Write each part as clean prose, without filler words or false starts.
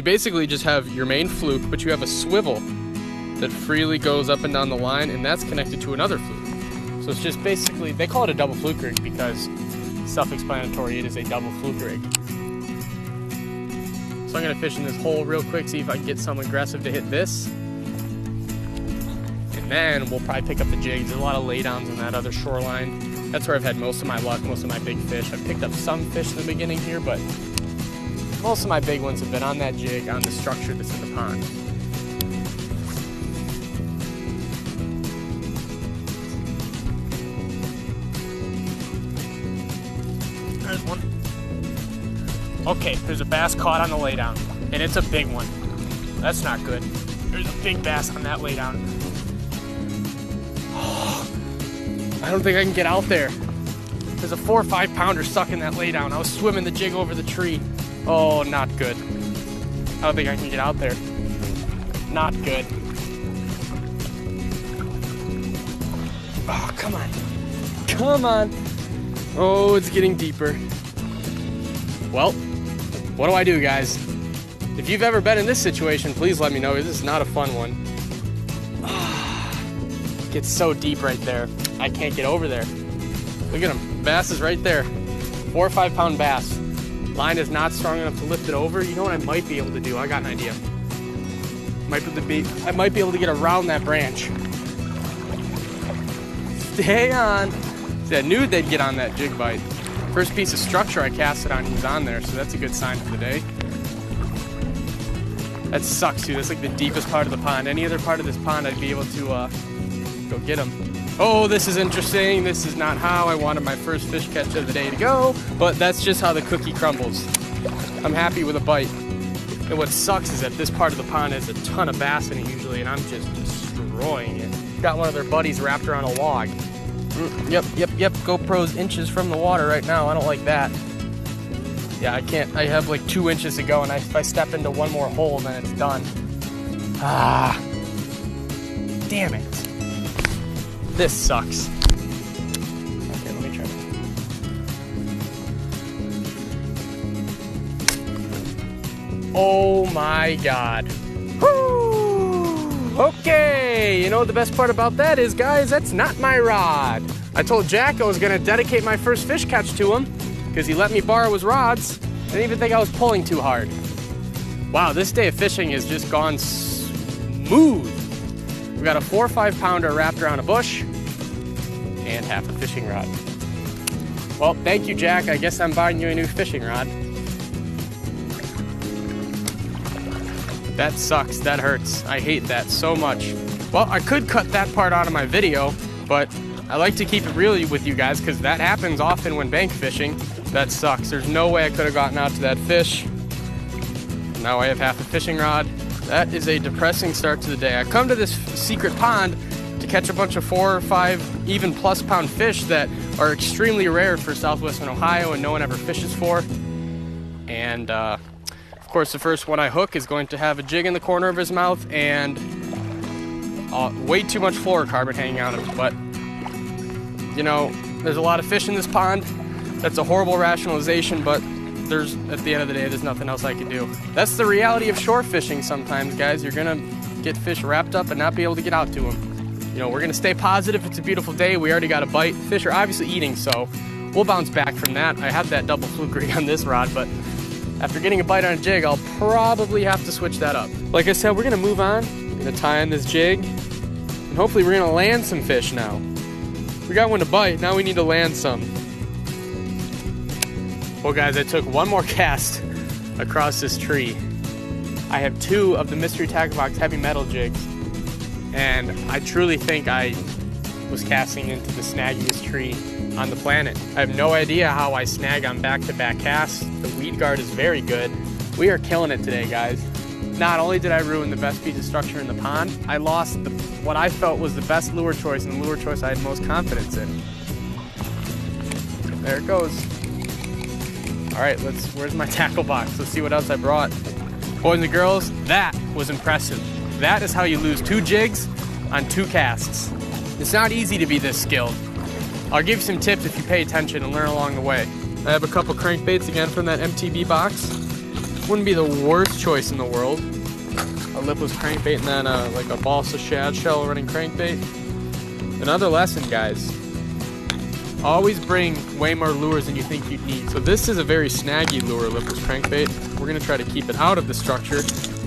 you basically just have your main fluke, but you have a swivel that freely goes up and down the line, and that's connected to another fluke. So it's just basically, they call it a double fluke rig because self-explanatory, it is a double fluke rig. So I'm gonna fish in this hole real quick, see if I can get some aggressive to hit this. And then we'll probably pick up the jigs. There's a lot of laydowns in that other shoreline. That's where I've had most of my luck, most of my big fish. I've picked up some fish in the beginning here, but most of my big ones have been on that jig, on the structure that's in the pond. There's one. Okay, there's a bass caught on the laydown, and it's a big one. That's not good. There's a big bass on that laydown. I don't think I can get out there. There's a 4 or 5 pounder stuck in that laydown. I was swimming the jig over the tree. Oh, not good. I don't think I can get out there. Not good. Oh, come on. Come on. Oh, it's getting deeper. Well, what do I do, guys? If you've ever been in this situation, please let me know. This is not a fun one. It gets so deep right there. I can't get over there. Look at him. Bass is right there. 4 or 5 pound bass. Line is not strong enough to lift it over. You know what I might be able to do? I got an idea. I might be able to get around that branch. Stay on. See, I knew they'd get on that jig bite. First piece of structure I cast it on, he was on there, so that's a good sign for the day. That sucks, dude. That's like the deepest part of the pond. Any other part of this pond, I'd be able to go get him. Oh, this is interesting. This is not how I wanted my first fish catch of the day to go, but that's just how the cookie crumbles. I'm happy with a bite. And what sucks is that this part of the pond has a ton of bass in it usually, and I'm just destroying it. Got one of their buddies wrapped around a log. Yep. GoPro's inches from the water right now. I don't like that. Yeah, I can't. I have like 2 inches to go, and if I step into one more hole, then it's done. Ah. Damn it. This sucks. Okay, let me try. Oh my God. Woo! Okay, you know what the best part about that is, guys? That's not my rod. I told Jack I was gonna dedicate my first fish catch to him because he let me borrow his rods. I didn't even think I was pulling too hard. Wow, this day of fishing has just gone smooth. We've got a 4 or 5 pounder wrapped around a bush and half a fishing rod. Well, thank you, Jack. I guess I'm buying you a new fishing rod. That sucks. That hurts. I hate that so much. Well, I could cut that part out of my video, but I like to keep it real with you guys because that happens often when bank fishing. That sucks. There's no way I could have gotten out to that fish. Now I have half a fishing rod. That is a depressing start to the day. I come to this secret pond to catch a bunch of 4 or 5 even plus pound fish that are extremely rare for southwestern Ohio and no one ever fishes for. And of course the first one I hook is going to have a jig in the corner of his mouth and way too much fluorocarbon hanging out of it. But you know, there's a lot of fish in this pond. That's a horrible rationalization, but at the end of the day, there's nothing else I can do. That's the reality of shore fishing sometimes, guys. You're gonna get fish wrapped up and not be able to get out to them. You know, we're gonna stay positive. It's a beautiful day. We already got a bite. Fish are obviously eating, so we'll bounce back from that. I have that double fluke rig on this rod, but after getting a bite on a jig, I'll probably have to switch that up. Like I said, we're gonna move on. I'm gonna tie on this jig, and hopefully we're gonna land some fish now. We got one to bite, now we need to land some. Well guys, I took one more cast across this tree. I have 2 of the Mystery Tackle Box heavy metal jigs, and I truly think I was casting into the snaggiest tree on the planet. I have no idea how I snag on back-to-back casts. The weed guard is very good. We are killing it today, guys. Not only did I ruin the best piece of structure in the pond, I lost what I felt was the best lure choice and the lure choice I had most confidence in. There it goes. All right, where's my tackle box? Let's see what else I brought. Boys and girls, that was impressive. That is how you lose 2 jigs on 2 casts. It's not easy to be this skilled. I'll give you some tips if you pay attention and learn along the way. I have a couple crankbaits again from that MTB box. Wouldn't be the worst choice in the world. A lipless crankbait and then like a balsa shad shell running crankbait. Another lesson, guys. Always bring way more lures than you think you'd need. So this is a very snaggy lure, lipless crankbait. We're gonna try to keep it out of the structure,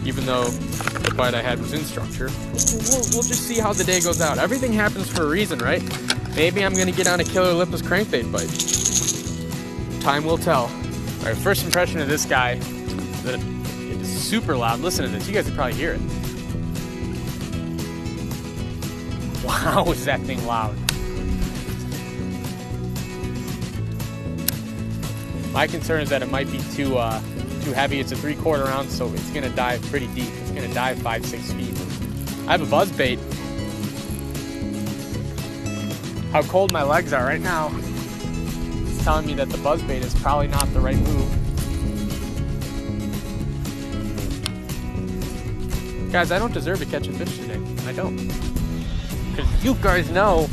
even though the bite I had was in structure. We'll just see how the day goes out. Everything happens for a reason, right? Maybe I'm gonna get on a killer lipless crankbait bite. Time will tell. All right, first impression of this guy, that it is super loud. Listen to this, you guys can probably hear it. Wow, is that thing loud. My concern is that it might be too heavy. It's a 3/4 ounce, so it's gonna dive pretty deep. It's gonna dive 5-6 feet. I have a buzz bait. How cold my legs are right now, it's telling me that the buzz bait is probably not the right move. Guys, I don't deserve to catch a fish today. I don't. Because you guys know.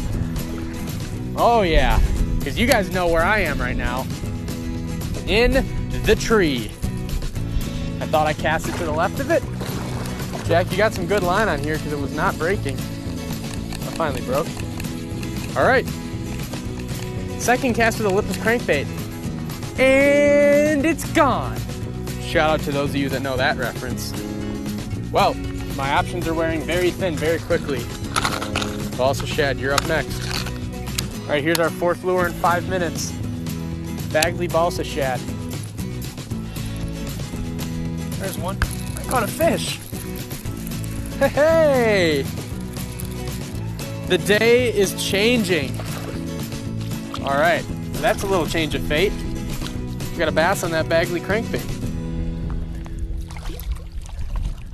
Oh yeah, because you guys know where I am right now. In the tree. I thought I cast it to the left of it. Jack, you got some good line on here because it was not breaking. I finally broke. All right. Second cast with a lipless crankbait. And it's gone. Shout out to those of you that know that reference. Well, my options are wearing very thin very quickly. Balsa shad, you're up next. All right, here's our fourth lure in 5 minutes. Bagley balsa shad. There's one. I caught a fish. Hey! The day is changing. All right, that's a little change of fate. We got a bass on that Bagley crankbait.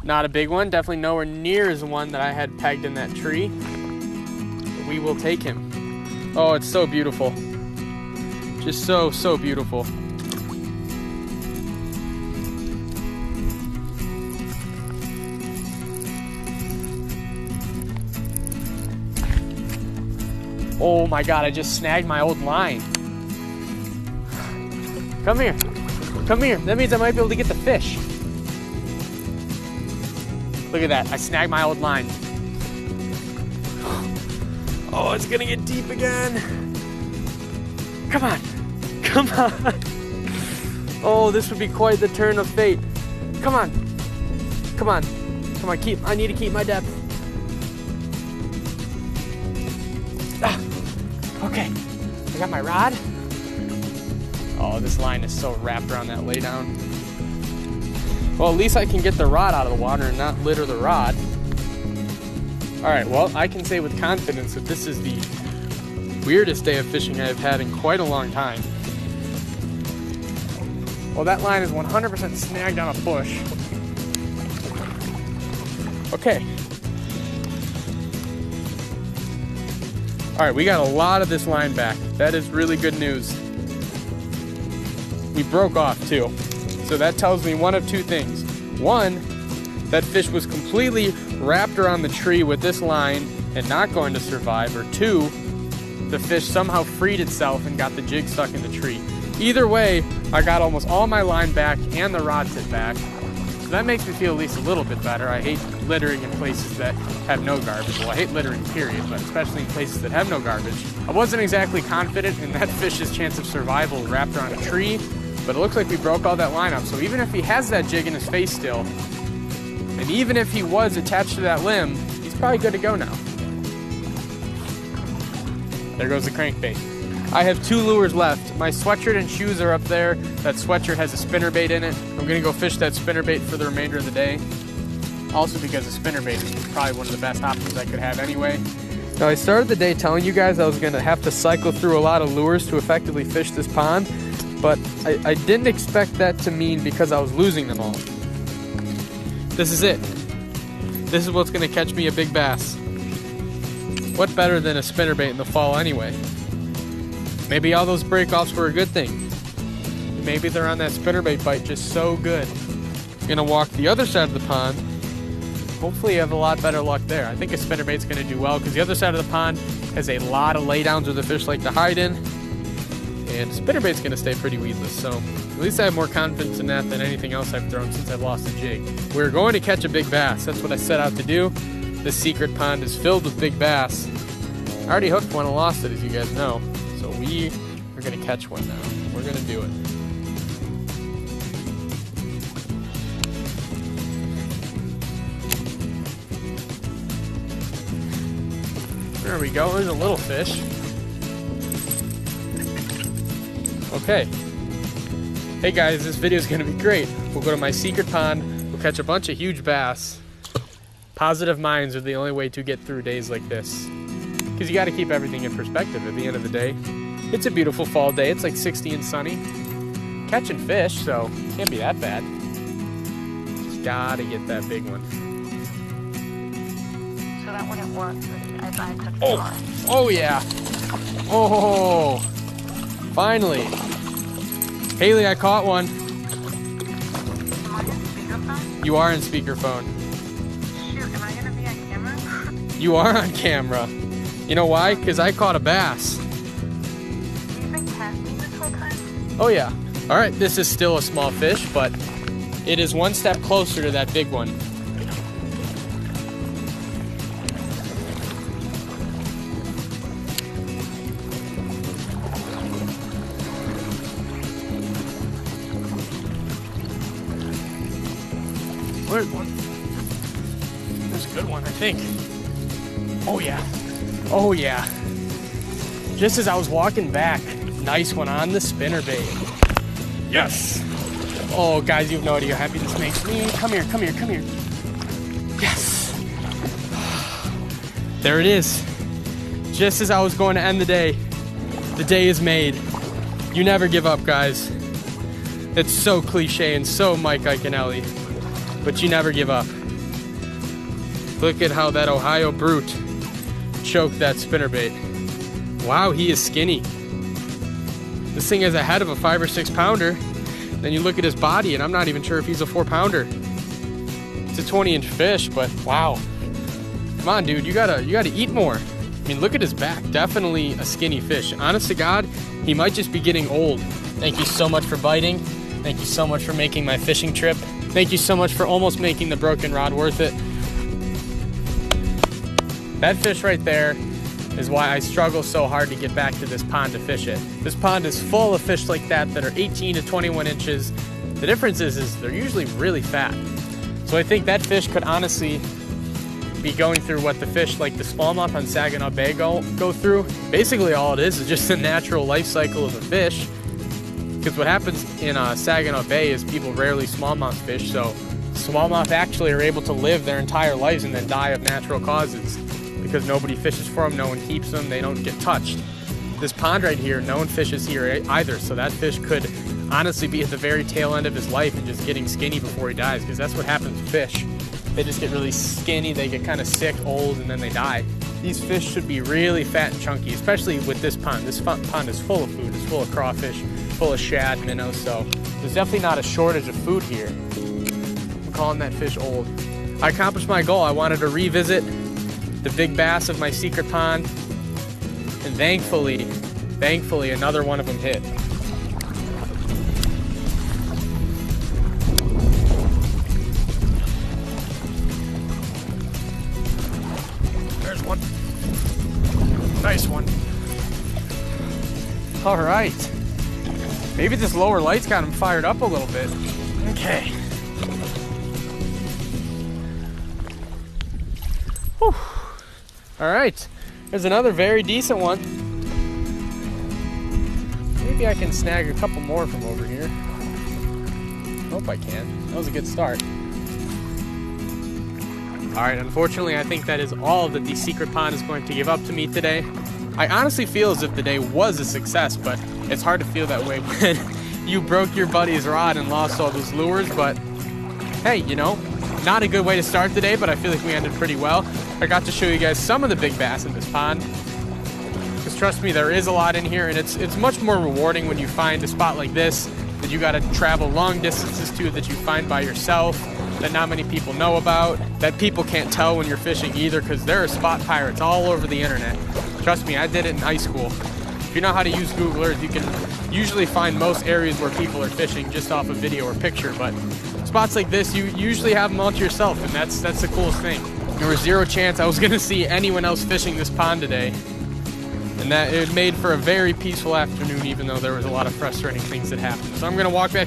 Not a big one, definitely nowhere near as one that I had pegged in that tree. But we will take him. Oh, it's so beautiful. Just so beautiful. Oh my God, I just snagged my old line. Come here. Come here. That means I might be able to get the fish. Look at that. I snagged my old line. Oh, it's gonna get deep again. Come on. Come on. Oh, this would be quite the turn of fate. Come on. Come on. Come on. I need to keep my depth. Ah, okay. I got my rod. Oh, this line is so wrapped around that laydown. Well, at least I can get the rod out of the water and not litter the rod. All right, well, I can say with confidence that this is the weirdest day of fishing I've had in quite a long time. Well, that line is 100% snagged on a bush. Okay. All right, we got a lot of this line back. That is really good news. We broke off too. So that tells me one of two things. One, that fish was completely wrapped around the tree with this line and not going to survive. Or two, the fish somehow freed itself and got the jig stuck in the tree. Either way, I got almost all my line back and the rod tip back. So that makes me feel at least a little bit better. I hate littering in places that have no garbage. Well, I hate littering, period, but especially in places that have no garbage. I wasn't exactly confident in that fish's chance of survival wrapped around a tree, but it looks like we broke all that line up. So even if he has that jig in his face still, and even if he was attached to that limb, he's probably good to go now. There goes the crankbait. I have 2 lures left. My sweatshirt and shoes are up there. That sweatshirt has a spinnerbait in it. I'm gonna go fish that spinnerbait for the remainder of the day. Also because a spinnerbait is probably one of the best options I could have anyway. Now I started the day telling you guys I was gonna have to cycle through a lot of lures to effectively fish this pond, but I didn't expect that to mean because I was losing them all. This is it. This is what's gonna catch me a big bass. What better than a spinnerbait in the fall anyway? Maybe all those breakoffs were a good thing. Maybe they're on that spinnerbait bite just so good. I'm gonna walk the other side of the pond. Hopefully you have a lot better luck there. I think a spinnerbait's gonna do well because the other side of the pond has a lot of laydowns where the fish like to hide in. And spinnerbait's gonna stay pretty weedless, so at least I have more confidence in that than anything else I've thrown since I've lost a jig. We're going to catch a big bass. That's what I set out to do. This secret pond is filled with big bass. I already hooked one and lost it, as you guys know. So we are gonna catch one now. We're gonna do it. There we go, there's a little fish. Okay. Hey guys, this video is gonna be great. We'll go to my secret pond, we'll catch a bunch of huge bass. Positive minds are the only way to get through days like this. Because you gotta keep everything in perspective at the end of the day. It's a beautiful fall day, it's like 60 and sunny. Catching fish, so can't be that bad. Just gotta get that big one. So that wouldn't work if I took the line. Oh yeah. Oh, finally. Haley, I caught one. Am I on speakerphone? You are in speakerphone. Shoot, am I gonna be on camera? You are on camera. You know why? Because I caught a bass. You've been casting this whole time? Oh yeah. All right, this is still a small fish, but it is one step closer to that big one. Where's one? There's a good one, I think. Oh yeah. Oh yeah. Just as I was walking back, nice one on the spinnerbait. Yes. Oh guys, you have no idea how happy this makes me. Come here, come here, come here. Yes. There it is. Just as I was going to end the day is made. You never give up, guys. It's so cliche and so Mike, Ike, and Ellie. But you never give up. Look at how that Ohio brute choked that spinnerbait. Wow, he is skinny. This thing has a head of a 5 or 6 pounder. Then you look at his body and I'm not even sure if he's a 4 pounder. It's a 20-inch fish, but wow. Come on, dude, you gotta eat more. I mean, look at his back, definitely a skinny fish. Honest to God, he might just be getting old. Thank you so much for biting. Thank you so much for making my fishing trip. Thank you so much for almost making the broken rod worth it. That fish right there is why I struggle so hard to get back to this pond to fish it. This pond is full of fish like that are 18 to 21 inches. The difference is they're usually really fat. So I think that fish could honestly be going through what the fish like the smallmouth on Saginaw Bay go through. Basically all it is just the natural life cycle of a fish. Because what happens in Saginaw Bay is people rarely smallmouth fish, so smallmouth actually are able to live their entire lives and then die of natural causes because nobody fishes for them, no one keeps them, they don't get touched. This pond right here, no one fishes here either, so that fish could honestly be at the very tail end of his life and just getting skinny before he dies, because that's what happens with fish. They just get really skinny, they get kind of sick, old, and then they die. These fish should be really fat and chunky, especially with this pond. This pond is full of food, it's full of crawfish, full of shad, minnows, so there's definitely not a shortage of food here. I'm calling that fish old. I accomplished my goal. I wanted to revisit the big bass of my secret pond, and thankfully another one of them hit. There's one. Nice one. All right. Maybe this lower light's got him fired up a little bit. Okay. Whew. All right. There's another very decent one. Maybe I can snag a couple more from over here. Hope I can. That was a good start. All right, unfortunately, I think that is all that the secret pond is going to give up to me today. I honestly feel as if the day was a success, but it's hard to feel that way when you broke your buddy's rod and lost all those lures. But hey, you know, not a good way to start the day, but I feel like we ended pretty well. I got to show you guys some of the big bass in this pond. Because trust me, there is a lot in here, and it's much more rewarding when you find a spot like this that you got to travel long distances to, that you find by yourself, that not many people know about, that people can't tell when you're fishing either, because there are spot pirates all over the internet. Trust me, I did it in high school. you know how to use Google Earth, you can usually find most areas where people are fishing just off a video or picture, but spots like this, you usually have them all to yourself, and that's the coolest thing. There was zero chance I was gonna see anyone else fishing this pond today, and that it made for a very peaceful afternoon, even though there was a lot of frustrating things that happened. So I'm gonna walk back